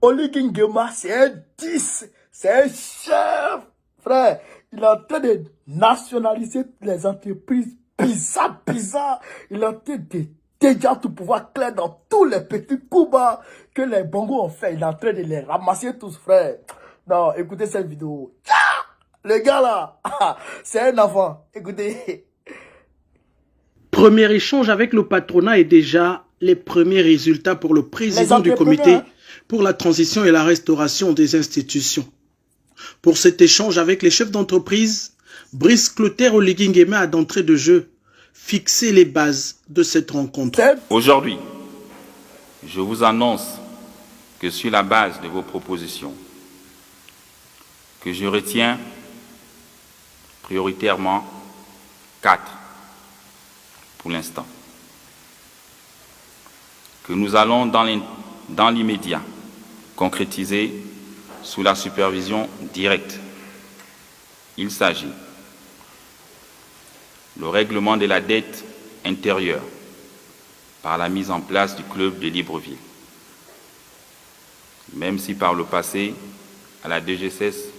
Oli Nguema, c'est un 10. C'est un chef. Frère, il est en train de nationaliser les entreprises bizarres. Il est en train de déjà tout pouvoir clair dans tous les petits coups bas que les bongos ont fait. Il est en train de les ramasser tous, frère. Non, écoutez cette vidéo. Le gars là, c'est un enfant. Écoutez. Premier échange avec le patronat et déjà les premiers résultats pour le président du comité pour la transition et la restauration des institutions. Pour cet échange avec les chefs d'entreprise, Brice Clotaire Oligui Nguema a d'entrée de jeu fixé les bases de cette rencontre. Aujourd'hui, je vous annonce que sur la base de vos propositions, que je retiens prioritairement 4 pour l'instant, que nous allons dans l'immédiat concrétiser sous la supervision directe. Il s'agit le règlement de la dette intérieure par la mise en place du club de Libreville. Même si par le passé, à la DGSS,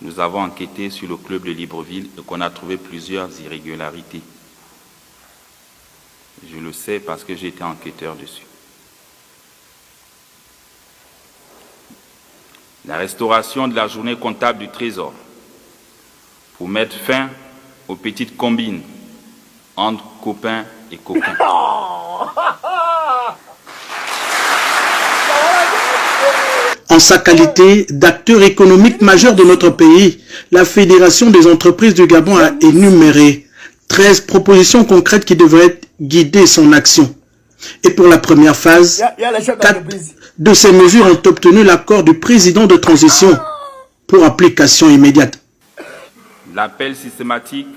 nous avons enquêté sur le club de Libreville et qu'on a trouvé plusieurs irrégularités. Je le sais parce que j'ai été enquêteur dessus. La restauration de la journée comptable du Trésor pour mettre fin aux petites combines entre copains et coquins. En sa qualité d'acteur économique majeur de notre pays, la Fédération des entreprises du Gabon a énuméré 13 propositions concrètes qui devraient guider son action. Et pour la première phase, 4 de ces mesures ont obtenu l'accord du président de transition pour application immédiate. L'appel systématique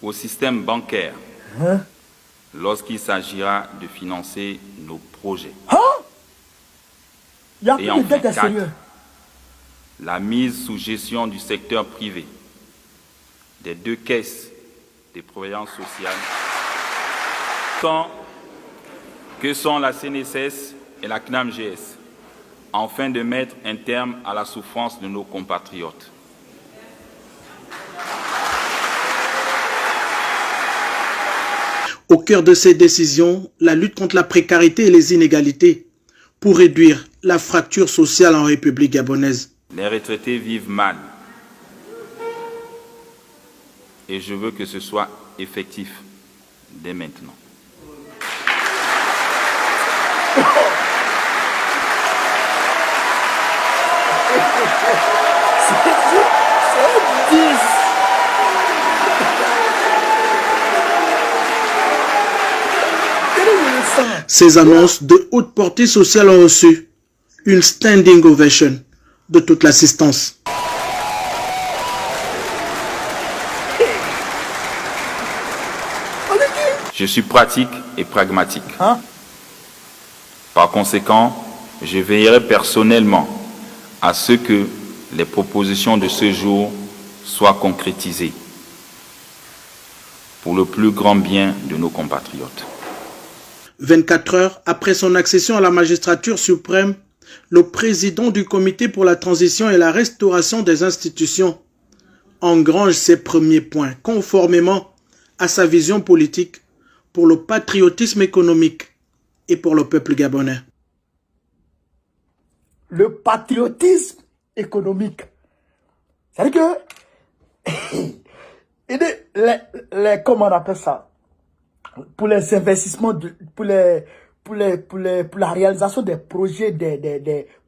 au système bancaire lorsqu'il s'agira de financer nos projets. Et enfin, 4, la mise sous gestion du secteur privé des 2 caisses de prévoyance sociale que sont la CNSS et la CNAMGS, afin de mettre un terme à la souffrance de nos compatriotes. Au cœur de ces décisions, la lutte contre la précarité et les inégalités pour réduire la fracture sociale en République gabonaise. Les retraités vivent mal et je veux que ce soit effectif dès maintenant. Ces annonces de haute portée sociale ont reçu une standing ovation de toute l'assistance. Je suis pratique et pragmatique. Par conséquent, je veillerai personnellement à ce que les propositions de ce jour soient concrétisées pour le plus grand bien de nos compatriotes. 24 heures après son accession à la magistrature suprême, le président du comité pour la transition et la restauration des institutions engrange ses premiers points conformément à sa vision politique pour le patriotisme économique et pour le peuple gabonais. Le patriotisme économique. C'est-à-dire que comment on appelle ça? Pour les investissements, pour la réalisation des projets,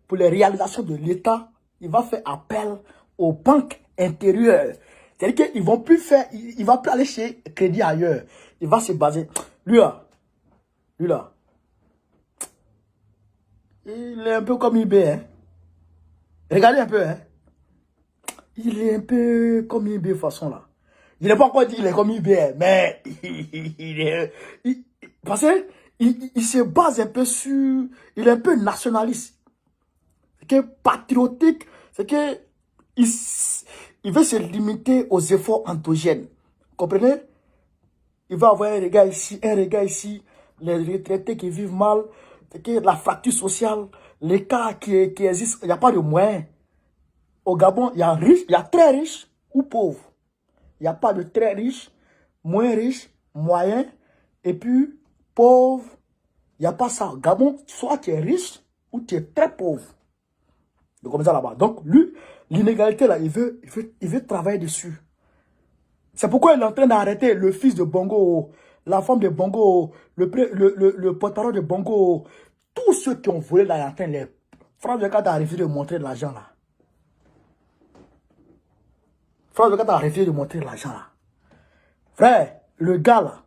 pour les réalisations de l'État, il va faire appel aux banques intérieures. C'est-à-dire qu'ils vont plus faire, il va plus aller chez Crédit ailleurs. Il va se baser. Lui là, il est un peu comme IB, hein. Regardez un peu, hein. Il est un peu comme IB façon là. Il n'est pas encore dit qu'il est comme IB, mais parce qu'il se base un peu sur, il est un peu nationaliste. C'est que patriotique, c'est que il veut se limiter aux efforts endogènes. Comprenez? Il va avoir un regard ici, les retraités qui vivent mal, c'est que la fracture sociale, Les cas qui existent, il n'y a pas de moyens. Au Gabon, il y a riche, il y a très riche ou pauvre. Il n'y a pas de très riche, moins riche, moyen, et puis pauvre. Il n'y a pas ça. Au Gabon, soit tu es riche ou tu es très pauvre. Donc comme ça là-bas. Donc lui, l'inégalité là, il veut travailler dessus. C'est pourquoi il est en train d'arrêter le fils de Bongo, la femme de Bongo, le porte-parole de Bongo. Tous ceux qui ont volé là, il est en train de les... France Bekata a refusé de montrer de l'argent là. France Bekata a refusé de montrer de l'argent là. Frère, le gars là,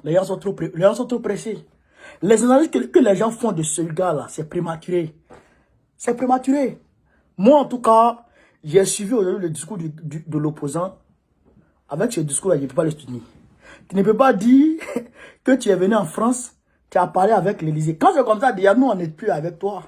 les gens sont trop pressés. Les analyses que les gens font de ce gars là, c'est prématuré. C'est prématuré. Moi en tout cas, j'ai suivi aujourd'hui le discours de l'opposant. Avec ce discours-là, je ne peux pas le soutenir. Tu ne peux pas dire que tu es venu en France, tu as parlé avec l'Élysée. Quand c'est comme ça, déjà, nous, on n'est plus avec toi.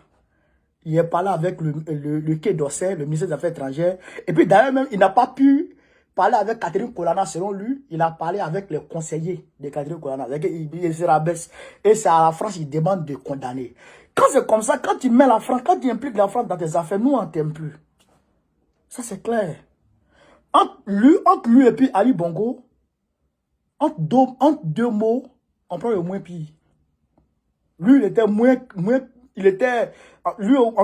Il a parlé avec le Quai d'Orsay, le ministre des Affaires étrangères. Et puis, d'ailleurs, même, il n'a pas pu parler avec Catherine Colonna. Selon lui, il a parlé avec les conseillers de Catherine Colonna. Il se rabaisse. Et c'est à la France, il demande de condamner. Quand c'est comme ça, quand tu mets la France, quand tu impliques la France dans tes affaires, nous, on ne t'aime plus. Ça, c'est clair. Entre lui et puis Ali Bongo, entre deux mots, on prend le moins pire. Lui, il était en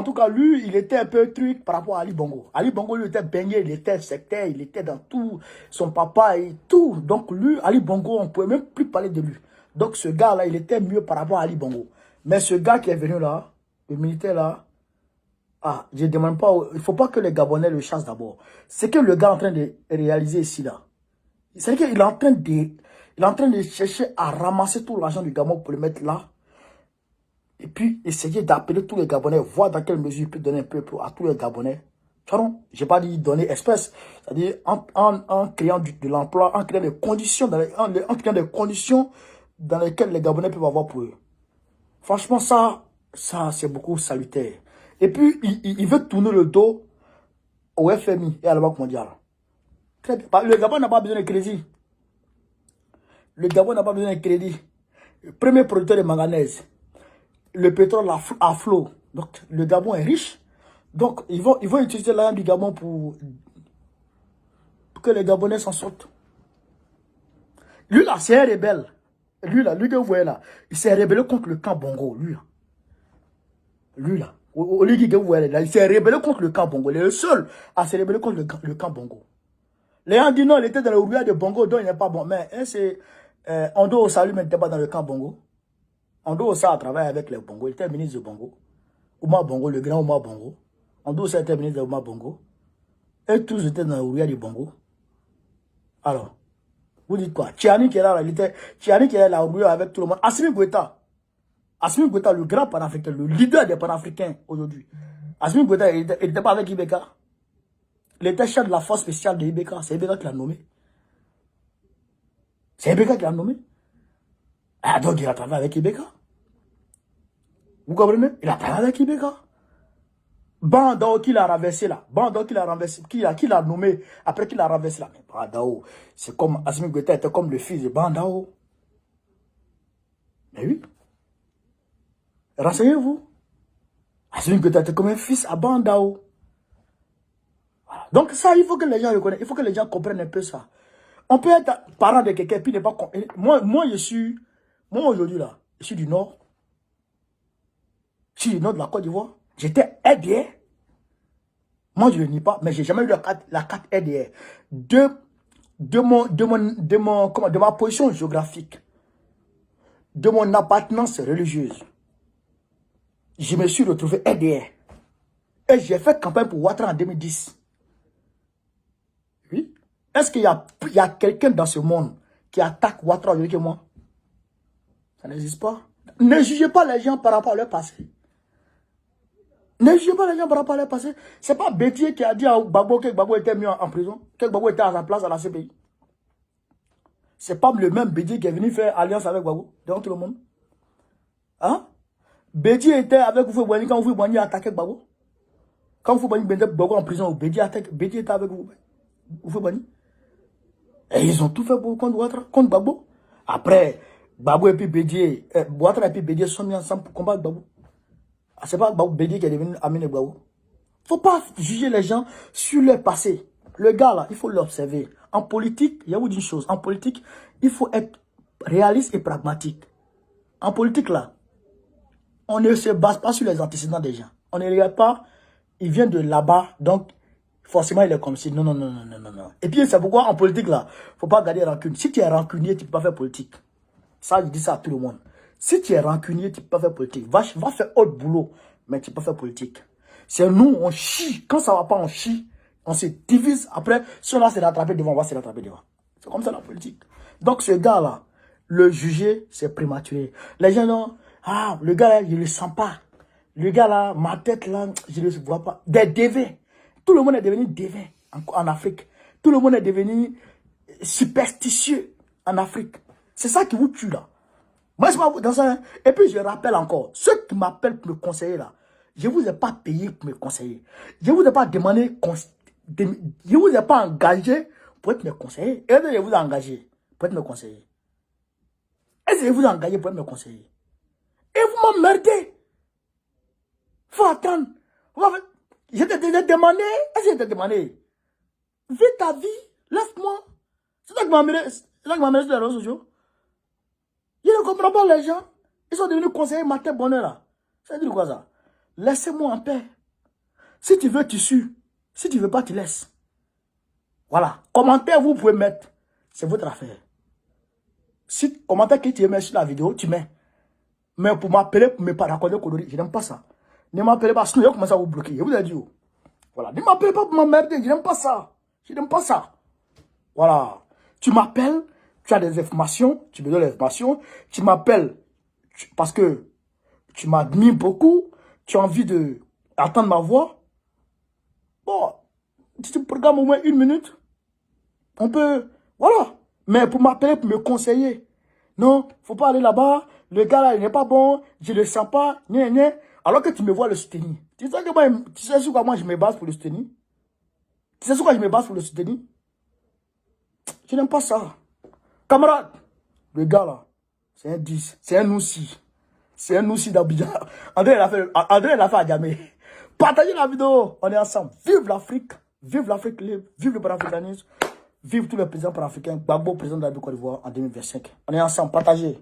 tout cas, lui, il était un peu truc par rapport à Ali Bongo. Ali Bongo, lui, était baigné, il était sectaire, il était dans tout, son papa et tout. Donc, lui, Ali Bongo, on ne pouvait même plus parler de lui. Donc, ce gars-là, il était mieux par rapport à Ali Bongo. Mais ce gars qui est venu là, le militaire là, ah, je ne demande pas, il ne faut pas que les Gabonais le chassent d'abord. C'est que le gars est en train de réaliser ici là. C'est qu'il est en train de chercher à ramasser tout l'argent du Gabon pour le mettre là. Et puis essayer d'appeler tous les Gabonais, voir dans quelle mesure il peut donner un peu à tous les Gabonais. Je n'ai pas dit donner espèce. C'est-à-dire en créant de l'emploi, en créant des conditions, dans lesquelles les Gabonais peuvent avoir pour eux. Franchement, ça c'est beaucoup salutaire. Et puis, il veut tourner le dos au FMI et à la Banque mondiale. Le Gabon n'a pas besoin de crédit. Le Gabon n'a pas besoin de crédit. Le premier producteur de manganèse. Le pétrole à flot. Donc, le Gabon est riche. Donc, ils vont utiliser l'argent du Gabon pour que les Gabonais s'en sortent. Lui, là, c'est un rebelle. Lui, là, lui que vous voyez là, il s'est rébellé contre le camp Bongo. Lui, là. Lui, là. Il s'est rébellé contre le camp Bongo. Il est le seul à se rébeller contre le camp Bongo. Les gens disent non, il était dans le rouillard de Bongo, donc il n'est pas bon. Mais c'est Ondo Ossa lui n'était pas dans le camp Bongo. Ondo Ossa a travaillé avec les Bongo. Il était ministre de Bongo. Ouma Bongo, le grand Ouma Bongo. Ondo Ossa était ministre de Ouma Bongo. Et tous étaient dans le rouillard de Bongo. Alors, vous dites quoi? Tchiani qui est là, Tchiani qui est là au rouillard avec tout le monde. Assimi Goïta. Assimi Goïta, le grand panafricain, le leader des panafricains aujourd'hui. Assimi Goïta, il n'était pas avec Ibeka. Il était chef de la force spéciale de Ibeka. C'est Ibeka qui l'a nommé. C'est Ibeka qui l'a nommé. Ah, donc il a travaillé avec Ibeka. Vous comprenez? Il a travaillé avec Ibeka. Bandao qui l'a renversé là. Bandao qui l'a renversé. Qui l'a nommé après qu'il l'a renversé là. Mais Bandao, c'est comme Assimi Goïta était comme le fils de Bandao. Mais oui. Renseignez-vous. Assimi Goïta était comme un fils à Bandao. Voilà. Donc ça, il faut que les gens reconnaissent. Il faut que les gens comprennent un peu ça. On peut être parent de quelqu'un puis ne pas... Moi aujourd'hui là, je suis du Nord. Je suis du Nord de la Côte d'Ivoire. J'étais RDR. Moi, je ne le nie pas, mais je n'ai jamais eu la carte RDR. De ma position géographique, de mon appartenance religieuse, je me suis retrouvé RDR. Et j'ai fait campagne pour Ouattara en 2010. Oui. Est-ce qu'il y a quelqu'un dans ce monde qui attaque Ouattara aujourd'hui que moi? Ça n'existe pas. Ne jugez pas les gens par rapport à leur passé. Ne jugez pas les gens par rapport à leur passé. Ce n'est pas Bédier qui a dit à Gbagbo que Gbagbo était mis en prison, que Gbagbo était à sa place à la CPI. Ce n'est pas le même Bédier qui est venu faire alliance avec Gbagbo devant tout le monde. Hein? Bédier était avec Oufoué-Boigny quand Oufoué-Boigny a attaqué Gbagbo. Quand Oufoué-Boigny mettait Gbagbo en prison, Bédier était avec Oufoué-Boigny. Et ils ont tout fait contre Ouattara, contre Gbagbo. Après, Gbagbo et puis Bédier, Ouattara et puis Bédier sont mis ensemble pour combattre Gbagbo. Ah, c'est pas Gbagbo Bédié qui est devenu Amine Gbagbo. Faut pas juger les gens sur leur passé. Le gars là, il faut l'observer. En politique, il y a vous dit une chose. En politique, il faut être réaliste et pragmatique. En politique là, on ne se base pas sur les antécédents des gens. On ne regarde pas, il vient de là-bas, donc forcément il est comme si. Non, non, non, non, non, non, non. Et puis c'est pourquoi en politique là, faut pas garder rancune. Si tu es rancunier, tu peux pas faire politique. Ça, je dis ça à tout le monde. Si tu es rancunier, tu peux pas faire politique. Va faire autre boulot, mais tu peux pas faire politique. C'est nous, on chie. Quand ça va pas, on chie. On se divise. Après, si on a se rattraper devant, on va se rattraper devant. C'est comme ça la politique. Donc ce gars-là, le juger, c'est prématuré. Les gens non, ah, le gars là, je le sens pas. Le gars là, ma tête là, je ne le vois pas. Des dévins. Tout le monde est devenu dévin en Afrique. Tout le monde est devenu superstitieux en Afrique. C'est ça qui vous tue là. Moi, je dans ça. Et puis je rappelle encore, ceux qui m'appellent pour me conseiller là, je ne vous ai pas payé pour me conseiller. Je ne vous ai pas demandé, je ne vous ai pas engagé pour être me conseiller. Et je vous ai engagé pour être me conseiller. Est-ce que je vous ai engagé pour être me conseiller? Et vous m'emmerdez. Faut attendre. Je t'ai demandé. Est-ce que je t'ai demandé? Vis ta vie. Laisse-moi. C'est ça que m'emmène sur les réseaux sociaux. Je ne comprends pas les gens. Ils sont devenus conseillers matin bonheur là. Ça veut dire quoi ça? Laissez-moi en paix. Si tu veux, tu suis. Si tu veux pas, tu laisses. Voilà. Commentaire, vous pouvez mettre. C'est votre affaire. Si commentaire que tu mets sur la vidéo, tu mets. Mais pour m'appeler, pour me pas raconter Kodori, je n'aime pas ça. Ne m'appelez pas, sinon je commence à vous bloquer. Je vous ai dit. Voilà. Ne m'appelez pas pour m'emmerder, je n'aime pas ça. Je n'aime pas ça. Voilà. Tu m'appelles, tu as des informations, tu me donnes les informations. Tu m'appelles parce que tu m'admires beaucoup, tu as envie de entendre ma voix. Bon, tu programmes au moins 1 minute. On peut, voilà. Mais pour m'appeler, pour me conseiller. Non, faut pas aller là-bas. Le gars là, il n'est pas bon. Je ne le sens pas. Gna, gna. Alors que tu me vois le soutenir. Tu sais, tu sais sur quoi moi je me base pour le soutenir? Tu sais sur quoi je me base pour le soutenir? Je n'aime pas ça. Camarade, le gars là, c'est un 10. C'est un aussi. C'est un aussi d'Abidjan. André l'a fait à jamais. Partagez la vidéo. On est ensemble. Vive l'Afrique. Vive l'Afrique libre. Vive le panafricanisme. Vive tous les présidents panafricains. Gbagbo, président de la Côte d'Ivoire en 2025. On est ensemble. Partagez.